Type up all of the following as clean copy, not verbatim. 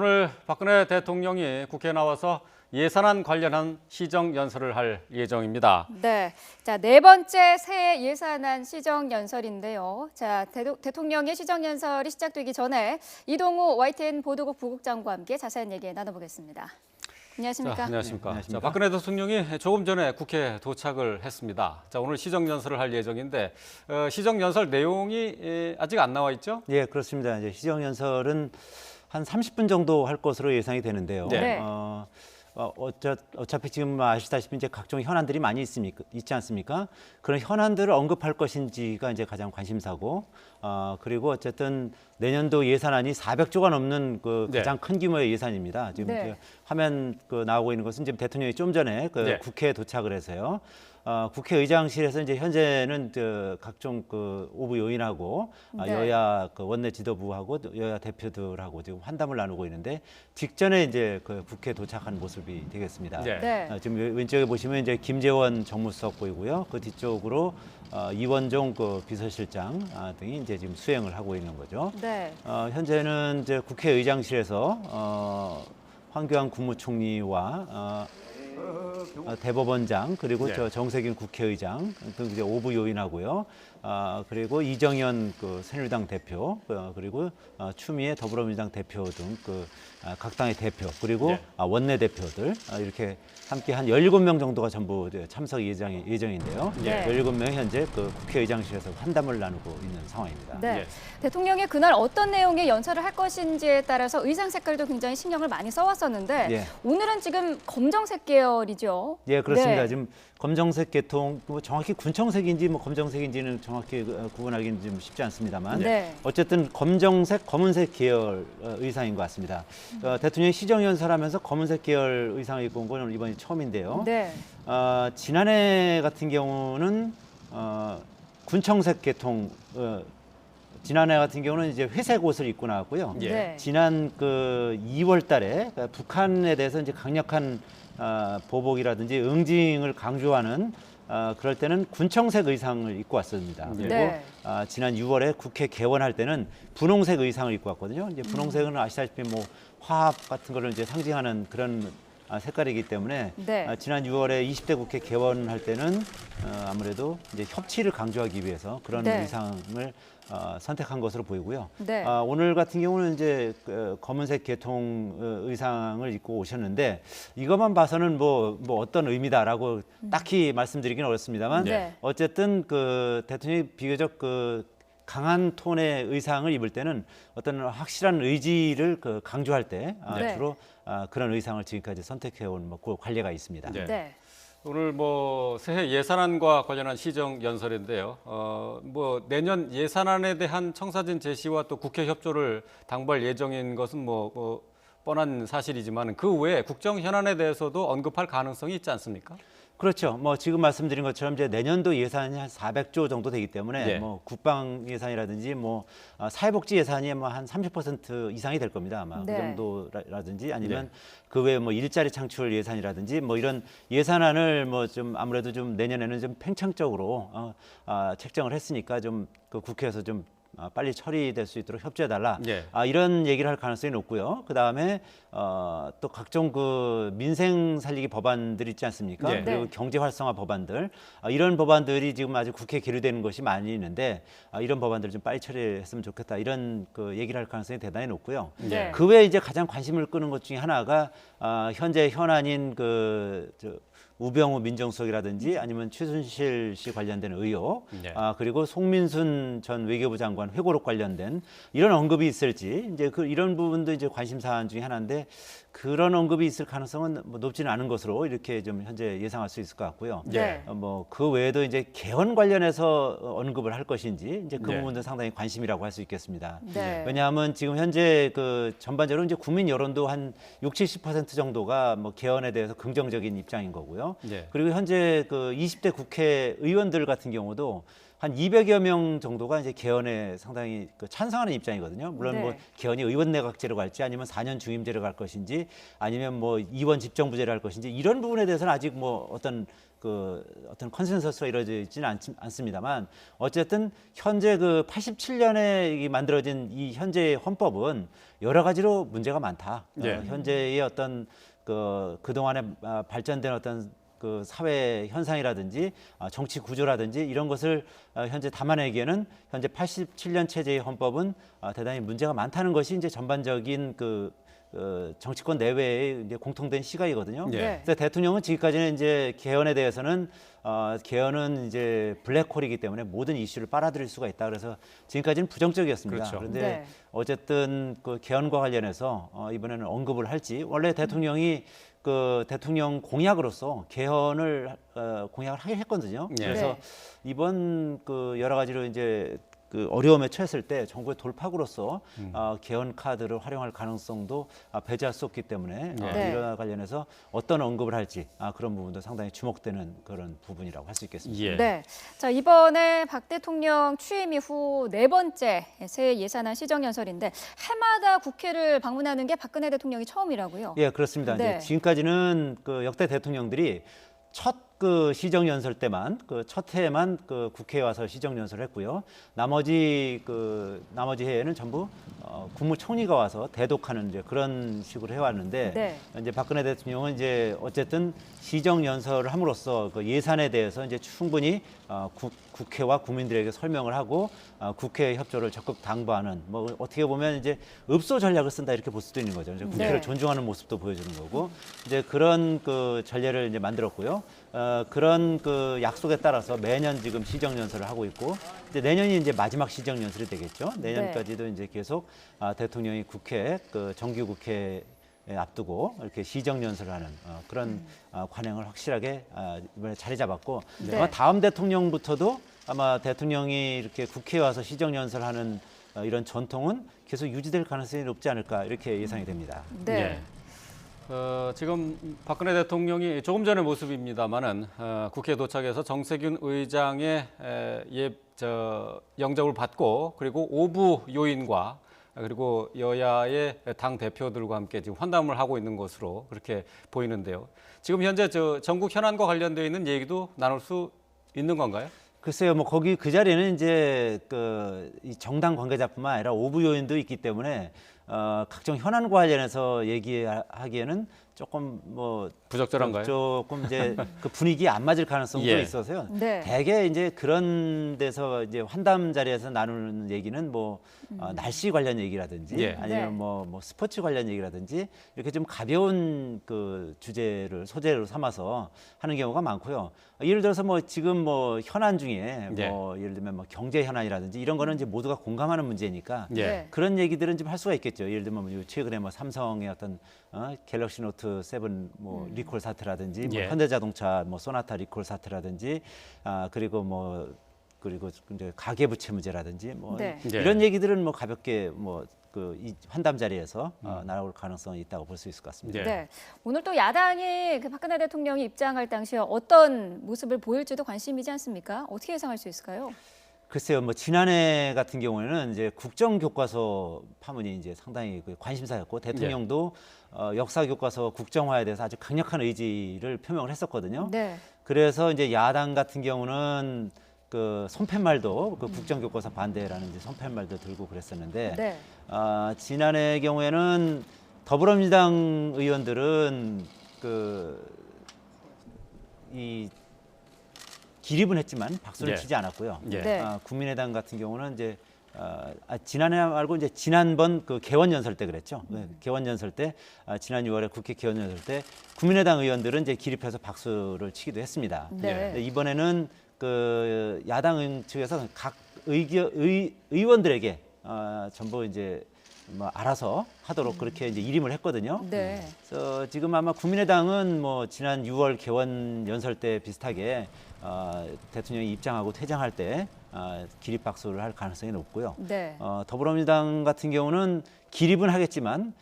오늘 박근혜 대통령이 국회에 나와서 예산안 관련한 시정연설을 할 예정입니다. 네, 네 번째 새해 예산안 시정연설인데요. 대통령의 시정연설이 시작되기 전에 이동우 YTN 보도국 부국장과 함께 자세한 얘기 나눠보겠습니다. 안녕하십니까? 안녕하십니까? 안녕하십니까? 박근혜 대통령이 조금 전에 국회에 도착을 했습니다. 오늘 시정연설을 할 예정인데 시정연설 내용이 아직 안 나와 있죠? 예, 그렇습니다. 이제 시정연설은 한 30분 정도 할 것으로 예상이 되는데요. 네. 어차피 지금 아시다시피 이제 각종 현안들이 많이 있지 않습니까? 그런 현안들을 언급할 것인지가 이제 가장 관심사고, 그리고 어쨌든 내년도 예산안이 400조가 넘는 그 네. 가장 큰 규모의 예산입니다. 지금 네. 이제 화면 나오고 있는 것은 지금 대통령이 좀 전에 네. 국회에 도착을 해서요. 국회의장실에서 이제 현재는 각종 오부 요인하고 네. 여야 원내 지도부하고 여야 대표들하고 지금 환담을 나누고 있는데 직전에 이제 국회에 도착한 모습이 되겠습니다. 네. 네. 지금 왼쪽에 보시면 이제 김재원 정무수석 보이고요. 그 뒤쪽으로 이원종 비서실장 등이 이제 지금 수행을 하고 있는 거죠. 네. 현재는 이제 국회의장실에서 황교안 국무총리와 대법원장 그리고 네. 정세균 국회의장 등 이제 오부 요인하고요. 그리고 이정현 새누리당 대표 그리고 추미애 더불어민주당 대표 등 각 당의 대표 그리고 네. 원내 대표들 이렇게 함께 한 17명 정도가 전부 참석 예정인데요. 네. 17명이 현재 국회의장실에서 환담을 나누고 있는 상황입니다. 네. 네. 대통령이 그날 어떤 내용의 연설을 할 것인지에 따라서 의상 색깔도 굉장히 신경을 많이 써왔었는데 예. 오늘은 지금 검정색 계열이죠. 예, 그렇습니다. 네. 지금 검정색 계통, 정확히 군청색인지 검정색인지는 정확히 구분하기는 좀 쉽지 않습니다만, 네. 어쨌든 검정색, 검은색 계열 의상인 것 같습니다. 대통령이 시정연설하면서 검은색 계열 의상을 입고 온 건 이번이 처음인데요. 네. 지난해 같은 경우는 군청색 계통, 지난해 같은 경우는 이제 회색 옷을 입고 나왔고요. 예. 네. 지난 2월달에 북한에 대해서 이제 강력한 보복이라든지 응징을 강조하는 그럴 때는 군청색 의상을 입고 왔습니다. 그리고 네. 지난 6월에 국회 개원할 때는 분홍색 의상을 입고 왔거든요. 이제 분홍색은 아시다시피 화합 같은 거를 이제 상징하는 그런 색깔이기 때문에 네. 지난 6월에 20대 국회 개원할 때는 아무래도 이제 협치를 강조하기 위해서 그런 네. 의상을 선택한 것으로 보이고요. 네. 오늘 같은 경우는 이제 검은색 계통 의상을 입고 오셨는데 이것만 봐서는 뭐 어떤 의미다라고 딱히 말씀드리기는 어렵습니다만 네. 어쨌든 대통령이 비교적 강한 톤의 의상을 입을 때는 어떤 확실한 의지를 강조할 때 네. 주로 그런 의상을 지금까지 선택해온 그 관례가 있습니다. 네. 네. 오늘 새해 예산안과 관련한 시정연설인데요. 내년 예산안에 대한 청사진 제시와 또 국회 협조를 당부할 예정인 것은 뻔한 사실이지만 그 외에 국정 현안에 대해서도 언급할 가능성이 있지 않습니까? 그렇죠. 지금 말씀드린 것처럼 이제 내년도 예산이 한 400조 정도 되기 때문에 네. 국방 예산이라든지 사회복지 예산이 한 30% 이상이 될 겁니다. 아마 네. 그 정도라든지 아니면 네. 그 외에 일자리 창출 예산이라든지 이런 예산안을 좀 아무래도 좀 내년에는 좀 팽창적으로 책정을 했으니까 좀 국회에서 좀 빨리 처리될 수 있도록 협조해달라. 네. 이런 얘기를 할 가능성이 높고요. 그 다음에 또 각종 민생 살리기 법안들 있지 않습니까? 네. 그리고 네. 경제 활성화 법안들 이런 법안들이 지금 아직 국회에 계류되는 것이 많이 있는데 이런 법안들을 좀 빨리 처리했으면 좋겠다. 이런 얘기를 할 가능성이 대단히 높고요. 네. 그 외에 이제 가장 관심을 끄는 것 중에 하나가 현재 현안인 우병우 민정수석이라든지 아니면 최순실 씨 관련된 의혹, 네. 그리고 송민순 전 외교부 장관 회고록 관련된 이런 언급이 있을지 이제 이런 부분도 이제 관심 사안 중에 하나인데 그런 언급이 있을 가능성은 높지는 않은 것으로 이렇게 좀 현재 예상할 수 있을 것 같고요. 네. 그 외에도 이제 개헌 관련해서 언급을 할 것인지 이제 그 네. 부분도 상당히 관심이라고 할 수 있겠습니다. 네. 왜냐하면 지금 현재 전반적으로 이제 국민 여론도 한 60~70% 정도가 개헌에 대해서 긍정적인 입장인 거고요. 네. 그리고 현재 20대 국회의원들 같은 경우도 한 200여 명 정도가 이제 개헌에 상당히 그 찬성하는 입장이거든요. 물론 네. 뭐 개헌이 의원 내각제로 갈지 아니면 4년 중임제로 갈 것인지 아니면 뭐 이원 집정부제로 할 것인지 이런 부분에 대해서는 아직 뭐 어떤 컨센서스가 이루어져 있지는 않습니다만 어쨌든 현재 그 87년에 만들어진 이 현재의 헌법은 여러 가지로 문제가 많다. 예. 현재의 어떤 그동안에 발전된 어떤 그 사회 현상이라든지 정치 구조라든지 이런 것을 현재 담아내기에는 현재 87년 체제의 헌법은 대단히 문제가 많다는 것이 이제 전반적인 정치권 내외의 이제 공통된 시각이거든요. 예. 네. 그래서 대통령은 지금까지는 이제 개헌에 대해서는 개헌은 이제 블랙홀이기 때문에 모든 이슈를 빨아들일 수가 있다. 그래서 지금까지는 부정적이었습니다. 그렇죠. 그런데 네. 어쨌든 그 개헌과 관련해서 이번에는 언급을 할지 원래 대통령이 그 대통령 공약으로서 개헌을 공약을 하긴 했거든요. 예. 그래서 네. 이번 그 여러 가지로 이제 그 어려움에 처했을 때 정부의 돌파구로서 개헌 카드를 활용할 가능성도 배제할 수 없기 때문에 네. 이와 관련해서 어떤 언급을 할지 그런 부분도 상당히 주목되는 그런 부분이라고 할 수 있겠습니다. 예. 네. 자, 이번에 박 대통령 취임 이후 네 번째 새해 예산안 시정연설인데 해마다 국회를 방문하는 게 박근혜 대통령이 처음이라고요. 예, 그렇습니다. 네. 이제 지금까지는 그 역대 대통령들이 첫 그 시정 연설 때만 첫 해에만 국회에 와서 시정 연설을 했고요. 나머지 해에는 전부 국무총리가 와서 대독하는 이제 그런 식으로 해왔는데 네. 이제 박근혜 대통령은 이제 어쨌든 시정 연설을 함으로써 그 예산에 대해서 이제 충분히 국회와 국민들에게 설명을 하고 국회의 협조를 적극 당부하는 뭐 어떻게 보면 이제 읍소 전략을 쓴다 이렇게 볼 수도 있는 거죠. 이제 국회를 네. 존중하는 모습도 보여주는 거고 이제 그런 그 전례를 이제 만들었고요. 그런 그 약속에 따라서 매년 지금 시정 연설을 하고 있고 이제 내년이 이제 마지막 시정 연설이 되겠죠. 내년까지도 이제 계속 대통령이 국회 정기 국회 앞두고 이렇게 시정 연설을 하는 그런 관행을 확실하게 이번에 자리 잡았고 네. 아마 다음 대통령부터도 아마 대통령이 이렇게 국회에 와서 시정 연설하는 이런 전통은 계속 유지될 가능성이 높지 않을까 이렇게 예상이 됩니다. 네. 예. 지금 박근혜 대통령이 조금 전의 모습입니다만은 국회에 도착해서 정세균 의장의 영접을 받고 그리고 오부 요인과 그리고 여야의 당 대표들과 함께 지금 환담을 하고 있는 것으로 그렇게 보이는데요. 지금 현재 전국 현안과 관련되어 있는 얘기도 나눌 수 있는 건가요? 글쎄요, 뭐 거기 그 자리에는 이제 이 정당 관계자뿐만 아니라 오부 요인도 있기 때문에 각종 현안과 관련해서 얘기하기에는 조금 뭐 부적절한가요? 조금 이제 그 분위기에 안 맞을 가능성도 예. 있어서요. 네. 대개 이제 그런 데서 이제 환담 자리에서 나누는 얘기는 뭐 날씨 관련 얘기라든지 예. 아니면 네. 뭐 스포츠 관련 얘기라든지 이렇게 좀 가벼운 그 소재로 삼아서 하는 경우가 많고요. 예를 들어서 뭐 지금 뭐 현안 중에 예. 뭐 예를 들면 뭐 경제 현안이라든지 이런 거는 이제 모두가 공감하는 문제니까 예. 네. 그런 얘기들은 좀 할 수가 있겠죠. 예를 들면 뭐 최근에 뭐 삼성의 어떤 갤럭시 노트 7 뭐 리콜 사태라든지 뭐 예. 현대자동차 뭐 소나타 리콜 사태라든지 그리고 이제 가계부채 문제라든지 뭐 네. 예. 이런 얘기들은 뭐 가볍게 이 환담 자리에서 나올 가능성이 있다고 볼 수 있을 것 같습니다. 예. 네. 오늘 또 야당이 그 박근혜 대통령이 입장할 당시에 어떤 모습을 보일지도 관심이지 않습니까? 어떻게 예상할 수 있을까요? 글쎄요, 뭐 지난해 같은 경우에는 이제 국정교과서 파문이 이제 상당히 그 관심사였고 대통령도 역사교과서 국정화에 대해서 아주 강력한 의지를 표명을 했었거든요. 네. 그래서 이제 야당 같은 경우는 그 손팻말도 그 국정교과서 반대라는 이제 손팻말도 들고 그랬었는데 네. 지난해 경우에는 더불어민주당 의원들은 이 기립은 했지만 박수를 예. 치지 않았고요. 예. 네. 국민의당 같은 경우는 이제 지난해 말고 이제 지난번 그 개원 연설 때 그랬죠. 개원 연설 때 지난 6월에 국회 개원 연설 때 국민의당 의원들은 이제 기립해서 박수를 치기도 했습니다. 네. 근데 이번에는 그 야당 측에서 각 의원들에게 전부 이제 뭐 알아서 하도록 그렇게 이제 일임을 했거든요. 네. 그래서 지금 아마 국민의당은 뭐 지난 6월 개원 연설 때 비슷하게 대통령이 입장하고 퇴장할 때 기립 박수를 할 가능성이 높고요. 네. 더불어민주당 같은 경우는 기립은 하겠지만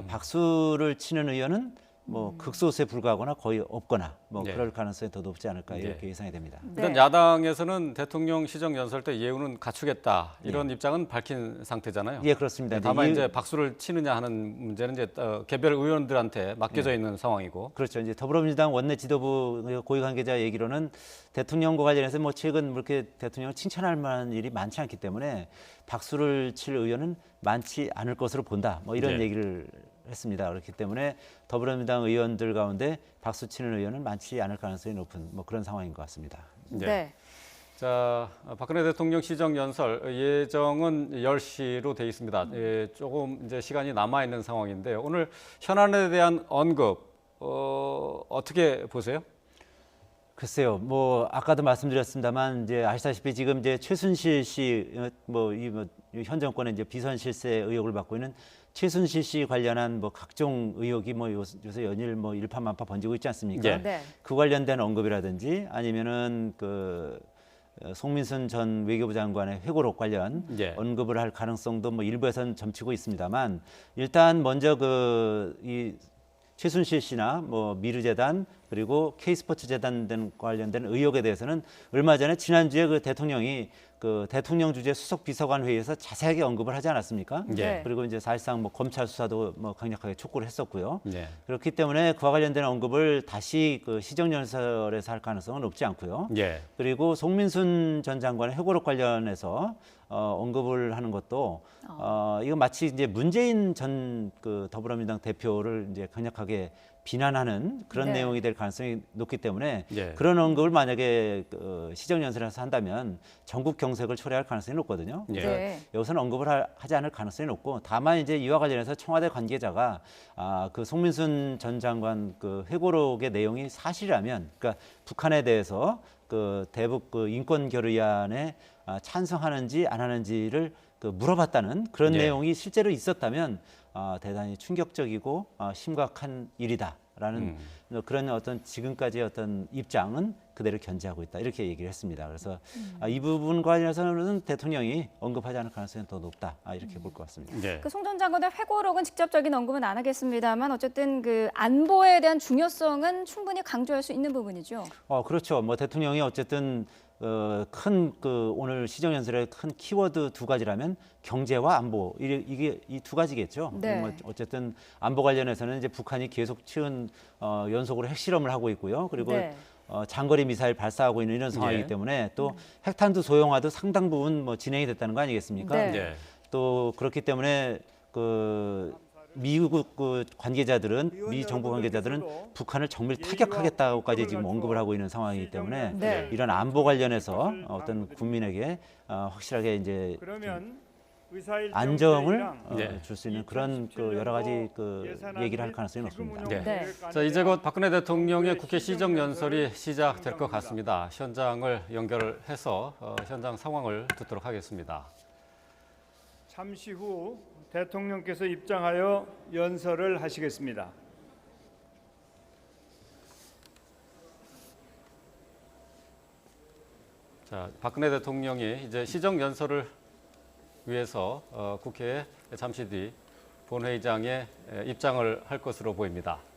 박수를 치는 의원은 뭐 극소수에 불과하거나 거의 없거나 뭐 네. 그럴 가능성이 더 높지 않을까 이렇게 네. 예상이 됩니다. 일단 네. 야당에서는 대통령 시정 연설 때 예우는 갖추겠다 이런 입장은 밝힌 상태잖아요. 예, 그렇습니다. 다만 이- 이제 박수를 치느냐 하는 문제는 이제 개별 의원들한테 맡겨져 있는 상황이고. 그렇죠. 이제 더불어민주당 원내 지도부 고위 관계자 얘기로는 대통령과 관련해서 뭐 최근 그렇게 대통령을 칭찬할 만한 일이 많지 않기 때문에 박수를 칠 의원은 많지 않을 것으로 본다. 뭐 이런 네. 얘기를 했습니다. 그렇기 때문에 더불어민주당 의원들 가운데 박수 치는 의원은 많지 않을 가능성이 높은 뭐 그런 상황인 것 같습니다. 네. 자, 박근혜 대통령 시정 연설 예정은 10시로 돼 있습니다. 예, 조금 이제 시간이 남아 있는 상황인데요. 오늘 현안에 대한 언급 어떻게 보세요? 글쎄요, 뭐 아까도 말씀드렸습니다만 이제 아시다시피 지금 이제 최순실 씨 현 정권의 이제 비선 실세 의혹을 받고 있는 최순실 씨 관련한 뭐 각종 의혹이 뭐 요새 연일 뭐 일파만파 번지고 있지 않습니까? 예. 네. 그 관련된 언급이라든지 아니면은 송민순 전 외교부 장관의 회고록 관련 예. 언급을 할 가능성도 뭐 일부에서는 점치고 있습니다만 일단 먼저 이 최순실 씨나 뭐 미르재단 그리고 K스포츠 재단 등 관련된 의혹에 대해서는 얼마 전에 지난주에 그 대통령이 그 대통령 주재 수석 비서관 회의에서 자세하게 언급을 하지 않았습니까? 예. 그리고 이제 사실상 뭐 검찰 수사도 뭐 강력하게 촉구를 했었고요. 예. 그렇기 때문에 그와 관련된 언급을 다시 그 시정연설에서 할 가능성은 높지 않고요. 예. 그리고 송민순 전 장관의 회고록 관련해서 언급을 하는 것도 이거 마치 이제 문재인 전 그 더불어민주당 대표를 이제 강력하게 비난하는 그런 네. 내용이 될 가능성이 높기 때문에 예. 그런 언급을 만약에 시정연설에서 한다면 전국 경색을 초래할 가능성이 높거든요. 예. 네. 여기서는 언급을 하지 않을 가능성이 높고 다만 이제 이와 관련해서 청와대 관계자가 그 송민순 전 장관 그 회고록의 내용이 사실이라면 그러니까 북한에 대해서 그 대북 그 인권 결의안에 찬성하는지 안 하는지를 물어봤다는 그런 예. 내용이 실제로 있었다면 대단히 충격적이고 심각한 일이다라는 그런 어떤 지금까지의 어떤 입장은 그대로 견지하고 있다 이렇게 얘기를 했습니다. 그래서 이 부분과 관련해서는 대통령이 언급하지 않을 가능성이 더 높다 이렇게 볼 것 같습니다. 예. 그 송 전 장관의 회고록은 직접적인 언급은 안 하겠습니다만 어쨌든 그 안보에 대한 중요성은 충분히 강조할 수 있는 부분이죠. 그렇죠. 뭐 대통령이 어쨌든 오늘 시정연설의 큰 키워드 두 가지라면 경제와 안보 이게 이 두 가지겠죠. 네. 뭐 어쨌든 안보 관련해서는 이제 북한이 계속 연속으로 핵실험을 하고 있고요. 그리고 네. 장거리 미사일 발사하고 있는 이런 상황이기 예. 때문에 또 핵탄두 소형화도 상당 부분 뭐 진행이 됐다는 거 아니겠습니까? 네. 예. 또 그렇기 때문에 미국 관계자들은 미 정부 관계자들은 북한을 정밀 타격하겠다고까지 지금 언급을 하고 있는 상황이기 때문에 네. 이런 안보 관련해서 어떤 국민에게 확실하게 이제 안정을 네. 줄 수 있는 그런 여러 가지 얘기를 할 가능성이 높습니다. 네. 네. 자, 이제 곧 박근혜 대통령의 국회 시정 연설이 시작될 것 같습니다. 현장을 연결을 해서 현장 상황을 듣도록 하겠습니다. 잠시 후 대통령께서 입장하여 연설을 하시겠습니다. 자, 박근혜 대통령이 이제 시정 연설을 위해서 국회에 잠시 뒤 본회의장에 입장을 할 것으로 보입니다.